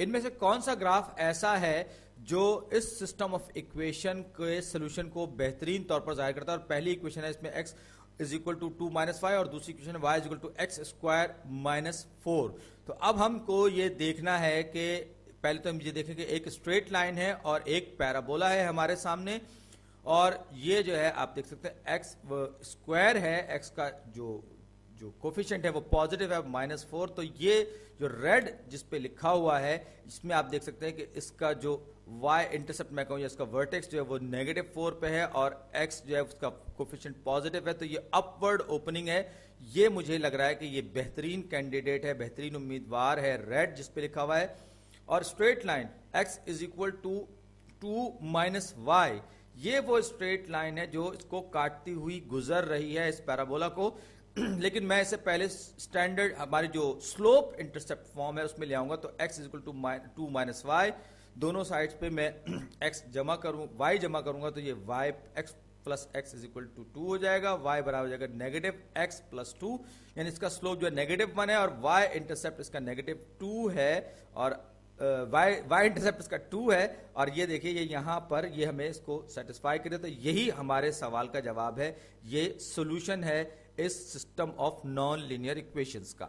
इनमें से कौन सा ग्राफ ऐसा है जो इस सिस्टम ऑफ इक्वेशन के सोल्यूशन को बेहतरीन तौर पर जाहिर करता है। और पहली इक्वेशन है इसमें x is equal to 2 minus 5 और दूसरी इक्वेशन है y is equal to x square minus 4। तो अब हमको ये देखना है कि पहले तो हम ये देखें कि एक स्ट्रेट लाइन है और एक पैराबोला है हमारे सामने, और ये जो है आप देख सकते हैं एक्स स्क्वायर है, एक्स का जो कोफिशिएंट है वो पॉजिटिव है -4। तो ये जो रेड जिस पे लिखा हुआ है इसमें आप देख सकते हैं कि इसका जो y इंटरसेप्ट मैं कहूँ या इसका वर्टेक्स जो है वो -4 पे है और x जो है उसका कोफिशिएंट पॉजिटिव है। तो ये अपवर्ड ओपनिंग है। ये मुझे लग रहा है कि ये बेहतरीन कैंडिडेट है, बेहतरीन उम्मीदवार है, रेड जिस पे लिखा हुआ है। और straight line x is equal to 2 minus y, ये वो स्ट्रेट लाइन है जो इसको काटती हुई गुजर रही है इस पैराबोला को। लेकिन मैं इसे पहले स्टैंडर्ड हमारी जो स्लोप इंटरसेप्ट फॉर्म है उसमें ले आऊंगा। तो x is equal to 2 minus y, दोनों साइड्स पे मैं x जमा करूँ y जमा करूंगा तो ये y x plus x is equal to 2 हो जाएगा, y बराबर हो जाएगा नेगेटिव x प्लस 2, यानी इसका स्लोप जो है -1 है और y इंटरसेप्ट इसका -2 है और y इंटरसेप्ट इसका 2 है। और ये देखिए ये यहाँ पर ये हमें इसको सेटिस्फाई करे, तो यही हमारे सवाल का जवाब है, ये सोल्यूशन है इस system of non linear equations का।